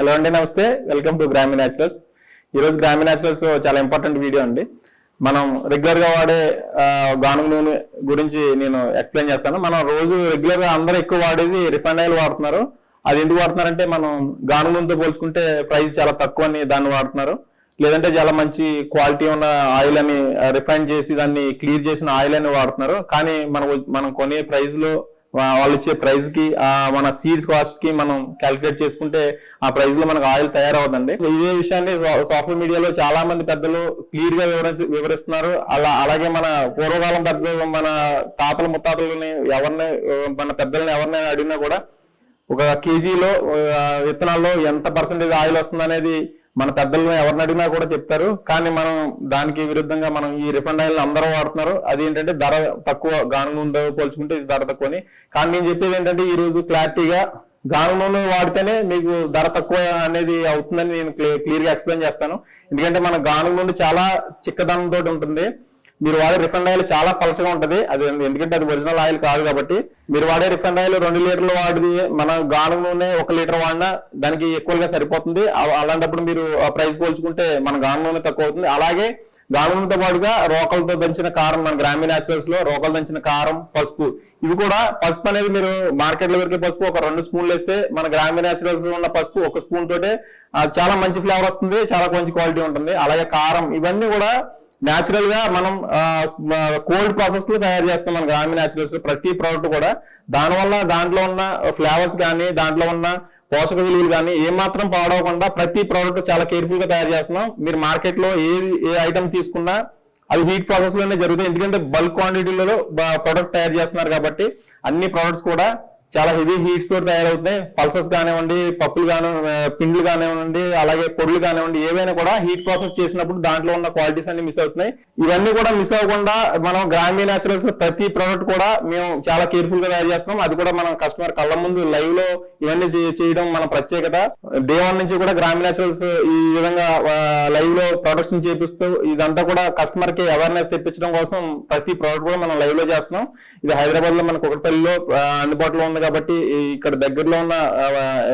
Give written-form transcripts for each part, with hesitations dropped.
Hello అండి, నమస్తే. Welcome to Grammy naturals. ఈరోజు గ్రామీ న్యాచురల్స్ చాలా ఇంపార్టెంట్ వీడియో అండి. మనం రెగ్యులర్గా వాడే గానుగ నూనె గురించి నేను ఎక్స్ప్లెయిన్ చేస్తాను. మనం రోజు రెగ్యులర్గా అందరూ ఎక్కువ వాడేది రిఫైండ్ ఆయిల్ వాడుతున్నారు. అది ఎందుకు వాడుతున్నారంటే మనం గానుగ నూనెతో పోల్చుకుంటే ప్రైస్ చాలా తక్కువ అని దాన్ని వాడుతున్నారు. లేదంటే చాలా మంచి క్వాలిటీ ఉన్న ఆయిల్ అని రిఫైన్ చేసి దాన్ని క్లియర్ చేసిన ఆయిల్ అని వాడుతున్నారు. కానీ మనం కొనే ప్రైస్ లో వాళ్ళు ఇచ్చే ప్రైస్ కి మన సీడ్స్ కాస్ట్ కి మనం క్యాలిక్యులేట్ చేసుకుంటే ఆ ప్రైస్ లో మనకు ఆయిల్ తయారవుతుందండి. ఇదే విషయాన్ని సోషల్ మీడియాలో చాలా మంది పెద్దలు క్లియర్ గా వివరిస్తున్నారు. అలాగే మన పూర్వకాలం పెద్దలు మన తాతల ముత్తాతలని మన పెద్దలని ఎవరినైనా అడిగినా కూడా ఒక కేజీలో విత్తనాల్లో ఎంత పర్సెంటేజ్ ఆయిల్ వస్తుంది అనేది మన పెద్దలను ఎవరిని అడిగినా కూడా చెప్తారు. కానీ మనం దానికి విరుద్ధంగా మనం ఈ రిఫైండ్ ఆయిల్ అందరూ వాడుతున్నారు. అది ఏంటంటే ధర తక్కువ, గానుగ నూనె పోల్చుకుంటే ఇది ధర తక్కువని. కానీ నేను చెప్పేది ఏంటంటే ఈ రోజు క్లారిటీగా గానుగ నూనె వాడితేనే మీకు ధర తక్కువ అనేది అవుతుందని నేను క్లియర్ గా ఎక్స్ప్లెయిన్ చేస్తాను. ఎందుకంటే మన గానుగ నూనె చాలా చిక్కదనంతో ఉంటుంది. మీరు వాడే రిఫైండ్ ఆయిల్ చాలా పలచగా ఉంటది. అది ఎందుకంటే అది ఒరిజినల్ ఆయిల్ కాదు కాబట్టి. మీరు వాడే రిఫైండ్ ఆయిల్ 2 లీటర్లు వాడిది మన గానుగ నూనె 1 లీటర్ వాడినా దానికి ఎక్కువగా సరిపోతుంది. అలాంటప్పుడు మీరు ప్రైస్ పోల్చుకుంటే మన గానుగ నూనె తక్కువ అవుతుంది. అలాగే గానుగ నూనెతో పాటుగా రోకలతో దంచిన కారం, మన గ్రామీ న్యాచురల్స్ లో రోకలు దంచిన కారం, పసుపు, ఇవి కూడా పసుపు అనేది మీరు మార్కెట్ లో దొరికే పసుపు ఒక 2 స్పూన్లు వేస్తే మన గ్రామీ న్యాచురల్స్ ఉన్న పసుపు 1 స్పూన్ తోటే చాలా మంచి ఫ్లేవర్ వస్తుంది, చాలా మంచి క్వాలిటీ ఉంటుంది. అలాగే కారం, ఇవన్నీ కూడా న్యాచురల్ గా మనం కోల్డ్ ప్రాసెస్ లో తయారు చేస్తాం మన గ్రామీ న్యాచురల్స్ లో ప్రతి ప్రోడక్ట్ కూడా. దానివల్ల దాంట్లో ఉన్న ఫ్లేవర్స్ కానీ దాంట్లో ఉన్న పోషక విలువలు కానీ ఏమాత్రం పాడవకుండా ప్రతి ప్రోడక్ట్ చాలా కేర్ఫుల్ గా తయారు చేస్తున్నాం. మీరు మార్కెట్ లో ఏ ఐటమ్ తీసుకున్నా అది హీట్ ప్రాసెస్ లోనే జరుగుతాయి. ఎందుకంటే బల్క్ క్వాంటిటీలలో ప్రొడక్ట్ తయారు చేస్తున్నారు కాబట్టి అన్ని ప్రొడక్ట్స్ కూడా చాలా హెవీ హీట్స్ తోటి తయారవుతున్నాయి. పల్సెస్ కానివ్వండి, పప్పులు పిండ్లు కానివ్వండి, అలాగే పొడులు కానివ్వండి, ఏవైనా కూడా హీట్ ప్రాసెస్ చేసినప్పుడు దాంట్లో ఉన్న క్వాలిటీస్ అన్ని మిస్ అవుతున్నాయి. ఇవన్నీ కూడా మిస్ అవ్వకుండా మనం గ్రామీ న్యాచురల్స్ ప్రతి ప్రోడక్ట్ కూడా మేము చాలా కేర్ఫుల్ గా తయారు చేస్తున్నాం. అది కూడా మనం కస్టమర్ కళ్ళ ముందు లైవ్ లో ఇవన్నీ చేయడం మన ప్రత్యేకత. డే 1 నుంచి కూడా గ్రామీ న్యాచురల్స్ ఈ విధంగా లైవ్ లో ప్రొడక్షన్ చేపిస్తూ ఇదంతా కూడా కస్టమర్ కి అవేర్నెస్ తెప్పించడం కోసం ప్రతి ప్రోడక్ట్ కూడా మనం లైవ్ లో చేస్తున్నాం. ఇది హైదరాబాద్ లో మన కుకట్పల్లిలో అందుబాటులో ఉంది కాబట్టి ఇక్కడ దగ్గరలో ఉన్న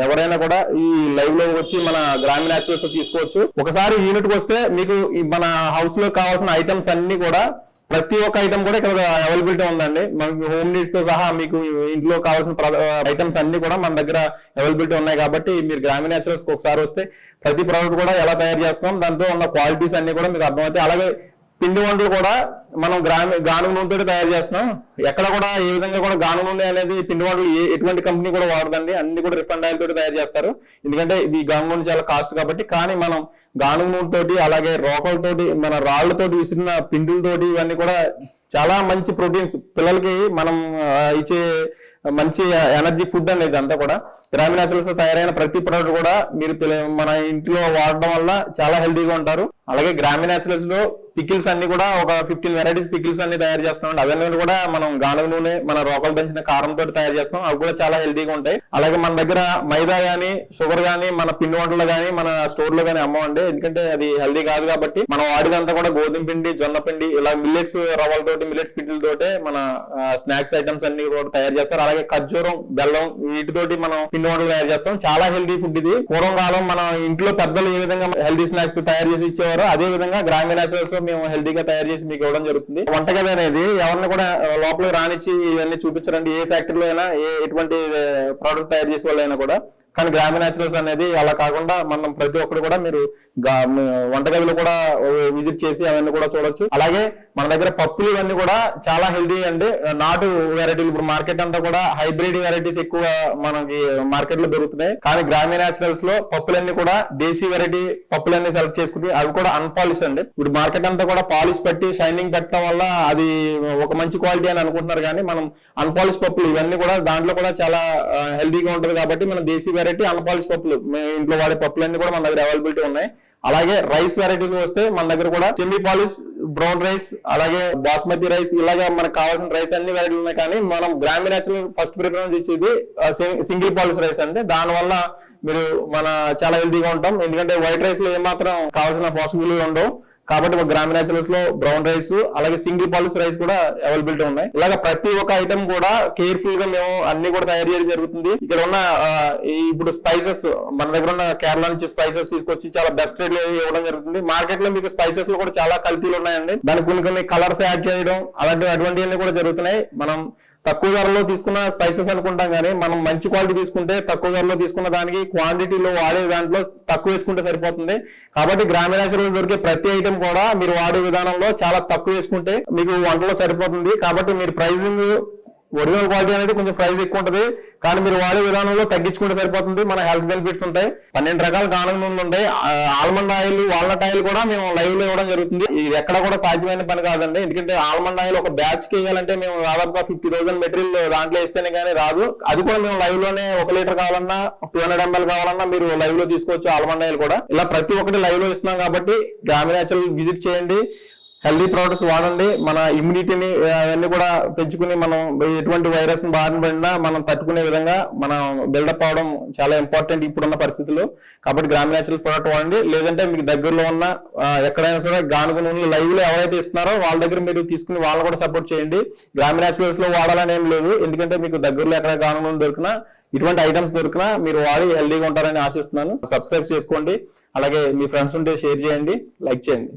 ఎవరైనా కూడా ఈ లైవ్ లో వచ్చి మన గ్రామీ న్యాచురల్స్ తీసుకోవచ్చు. ఒకసారి యూనిట్ కి వస్తే మీకు మన హౌస్ లో కావాల్సిన ఐటమ్స్ అన్ని కూడా ప్రతి ఒక్క ఐటమ్ కూడా ఇక్కడ అవైలబిలిటీ ఉందండి. మనకి హోమ్ నీడ్స్ తో సహా మీకు ఇంట్లో కావాల్సిన ఐటమ్స్ అన్ని కూడా మన దగ్గర అవైలబిలిటీ ఉన్నాయి. కాబట్టి మీరు గ్రామీ న్యాచురల్స్ ఒకసారి వస్తే ప్రతి ప్రోడక్ట్ కూడా ఎలా తయారు చేస్తున్నాం, దాంట్లో ఉన్న క్వాలిటీస్ అన్ని కూడా మీకు అర్థమవుతాయి. అలాగే పిండి వంటలు కూడా మనం గానుగ నూనెతో తయారు చేస్తున్నాం. ఎక్కడ కూడా ఏ విధంగా కూడా గానుగ నూనె అనేది పిండి వంటలు ఎటువంటి కంపెనీ కూడా వాడదండి. అన్ని కూడా రిఫైండ్ ఆయిల్ తోటి తయారు చేస్తారు. ఎందుకంటే ఈ గానుగ నూనె చాలా కాస్ట్ కాబట్టి. కానీ మనం గానుగ నూనెతోటి అలాగే రోకలతోటి మన రాళ్లతోటి విసిరిన పిండులతోటి ఇవన్నీ కూడా చాలా మంచి ప్రోటీన్స్ పిల్లలకి మనం ఇచ్చే మంచి ఎనర్జీ ఫుడ్ అనేది అంతా కూడా గ్రామీ న్యాచురల్స్ తయారైన ప్రతి ప్రోడక్ట్ కూడా మీరు మన ఇంట్లో వాడడం వల్ల చాలా హెల్తీగా ఉంటారు. అలాగే గ్రామీ న్యాచురల్స్ లో పికిల్స్ అన్ని కూడా ఒక 15 వెరైటీస్ పికిల్స్ అన్ని తయారు చేస్తాం. అవన్నీ కూడా మనం గానుగ నూనె మన రోకలు దంచిన కారంతో తయారు చేస్తాం. అవి కూడా చాలా హెల్తీగా ఉంటాయి. అలాగే మన దగ్గర మైదా గానీ, షుగర్ గానీ, మన పిండి వంటలు గానీ మన స్టోర్ లో గానీ అమ్మవండి. ఎందుకంటే అది హెల్తీ కాదు కాబట్టి మనం వాడినంతా కూడా గోధుమ పిండి, జొన్న పిండి, ఇలా మిల్లెట్స్ రవ్వలతోటి, మిల్లెట్స్ పిండిలతోటే మన స్నాక్స్ ఐటమ్స్ అన్ని కూడా తయారు చేస్తారు. అలాగే ఖర్జూరం, బెల్లం, వీటితోటి మనం పిండి వంటలు తయారు చేస్తాం. చాలా హెల్తీ ఫుడ్ ఇది. పూర్వం కాలం మన ఇంట్లో పెద్దలు ఏ విధంగా హెల్తీ స్నాక్స్ తయారు చేసి ఇచ్చేవారో అదే విధంగా గ్రామీ న్యాచురల్స్ మేము హెల్తీగా తయారు చేసి మీకు ఇవ్వడం జరుగుతుంది. వంటగది అనేది ఎవరిని కూడా లోపలికి రానిచ్చి ఇవన్నీ చూపించరండి. ఏ ఫ్యాక్టరీలో అయినా ఎటువంటి ప్రోడక్ట్ తయారు చేసే వాళ్ళైనా కూడా. కానీ గ్రామీ న్యాచురల్స్ అనేది అలా కాకుండా మనం ప్రతి ఒక్కరు కూడా మీరు వంటగదిలో కూడా విజిట్ చేసి అవన్నీ కూడా చూడొచ్చు. అలాగే మన దగ్గర పప్పులు ఇవన్నీ కూడా చాలా హెల్తీ అండి. నాటు వెరైటీలు ఇప్పుడు మార్కెట్ అంతా కూడా హైబ్రిడ్ వెరైటీస్ ఎక్కువ మనకి మార్కెట్ లో దొరుకుతున్నాయి. కానీ గ్రామీ న్యాచురల్స్ లో పప్పులన్నీ కూడా దేశీ వెరైటీ పప్పులన్నీ సెలెక్ట్ చేసుకుంటే అవి కూడా అన్పాలిష్ అండి. ఇప్పుడు మార్కెట్ అంతా కూడా పాలిష్ పెట్టి షైనింగ్ పెట్టడం వల్ల అది ఒక మంచి క్వాలిటీ అని అనుకుంటున్నారు. కానీ మనం అన్పాలిష్ పప్పులు ఇవన్నీ కూడా దాంట్లో కూడా చాలా హెల్తీగా ఉంటుంది కాబట్టి మనం దేశీ వెరైటీ అన్పాలిష్ పప్పులు ఇంట్లో వాడే పప్పులన్నీ కూడా మన దగ్గర అవైలబిలిటీ ఉన్నాయి. అలాగే రైస్ వెరైటీలు వస్తే మన దగ్గర కూడా సెమీ పాలిష్, బ్రౌన్ రైస్, అలాగే బాస్మతి రైస్, ఇలాగా మనకు కావాల్సిన రైస్ అన్ని వెరైటీలు ఉన్నాయి. కానీ మనం గ్రామీ న్యాచురల్ ఫస్ట్ ప్రిఫరెన్స్ ఇచ్చేది సింగిల్ పాలిష్ రైస్ అంటే దానివల్ల మీరు చాలా హెల్తీగా ఉంటాం. ఎందుకంటే వైట్ రైస్ లో ఏమాత్రం కావాల్సిన పోషక విలువలు ఉండవు. కాబట్టి ఒక గ్రామీణ న్యాచురల్స్ లో బ్రౌన్ రైస్ అలాగే సింగిల్ పాలిష్ రైస్ కూడా అవైలబిలిటీ ఉన్నాయి. ఇలాగ ప్రతి ఒక్క ఐటమ్ కూడా కేర్ఫుల్ గా మేము అన్ని కూడా తయారు చేయడం జరుగుతుంది. ఇక్కడ ఉన్న ఇప్పుడు స్పైసెస్ మన దగ్గర ఉన్న కేరళ నుంచి స్పైసెస్ తీసుకొచ్చి చాలా బెస్ట్ రేట్ ఇవ్వడం జరుగుతుంది. మార్కెట్ లో మీకు స్పైసెస్ లో కూడా చాలా కల్తీలు ఉన్నాయండి. దానికి కొన్ని కలర్స్ యాడ్ చేయడం అటువంటివన్నీ కూడా జరుగుతున్నాయి. మనం తక్కువ ధరలో తీసుకున్న స్పైసెస్ అనుకుంటాం కానీ మనం మంచి క్వాలిటీ తీసుకుంటే తక్కువ ధరలో తీసుకున్న దానికి క్వాంటిటీలో వాడే దాంట్లో తక్కువ వేసుకుంటే సరిపోతుంది. కాబట్టి గ్రామీణ న్యాచురల్స్ దొరికే ప్రతి ఐటమ్ కూడా మీరు వాడే విధానంలో చాలా తక్కువ వేసుకుంటే మీకు వంటలో సరిపోతుంది. కాబట్టి మీరు ప్రైసింగ్ ఒరిజినల్ క్వాలిటీ అనేది కొంచెం ప్రైస్ ఎక్కువ ఉంటుంది, కానీ మీరు వాడే విధానంలో తగ్గించుకుంటే సరిపోతుంది. మన హెల్త్ బెనిఫిట్స్ ఉంటాయి. 12 రకాల గానుగ నూనెలు ఉంటాయి. ఆల్మండ్ ఆయిల్, వాల్నట్ ఆయిల్ కూడా మేము లైవ్ లో ఇవ్వడం జరుగుతుంది. ఇది ఎక్కడ కూడా సాధ్యమైన పని కాదండి. ఎందుకంటే ఆల్మండ్ ఆయిల్ ఒక బ్యాచ్ కి వేయాలంటే మేము దాదాపుగా 50,000 మెటీరియల్ దాంట్లో వేస్తేనే కానీ రాదు. అది కూడా మేము లైవ్ లోనే 1 లీటర్ కావాలన్నా 200 ml కావాలన్నా మీరు లైవ్ లో తీసుకోవచ్చు. ఆల్మండ్ ఆయిల్ కూడా ఇలా ప్రతి ఒక్కటి లైవ్ లో ఇస్తున్నాం. కాబట్టి గ్రామీణ న్యాచురల్ విజిట్ చేయండి, హెల్దీ ప్రొడక్ట్స్ వాడండి. మన ఇమ్యూనిటీని అవన్నీ కూడా పెంచుకుని మనం ఎటువంటి వైరస్ బారిన పడినా మనం తట్టుకునే విధంగా మనం బిల్డప్ అవడం చాలా ఇంపార్టెంట్ ఇప్పుడున్న పరిస్థితుల్లో. కాబట్టి గ్రామీణ న్యాచురల్ ప్రొడక్ట్ వాడండి. లేదంటే మీకు దగ్గరలో ఉన్న ఎక్కడైనా సరే గానుగ నూనె లైవ్ లో ఎవరైతే ఇస్తున్నారో వాళ్ళ దగ్గర మీరు తీసుకుని వాళ్ళని కూడా సపోర్ట్ చేయండి. గ్రామీణ న్యాచురల్స్ లో వాడాలని ఏం లేదు, ఎందుకంటే మీకు దగ్గరలో ఎక్కడ గానుగ నూనె దొరికినా ఇటువంటి ఐటమ్స్ దొరికినా మీరు వాడి హెల్దీగా ఉంటారని ఆశిస్తున్నాను. సబ్స్క్రైబ్ చేసుకోండి, అలాగే మీ ఫ్రెండ్స్ ఉంటే షేర్ చేయండి, లైక్ చేయండి.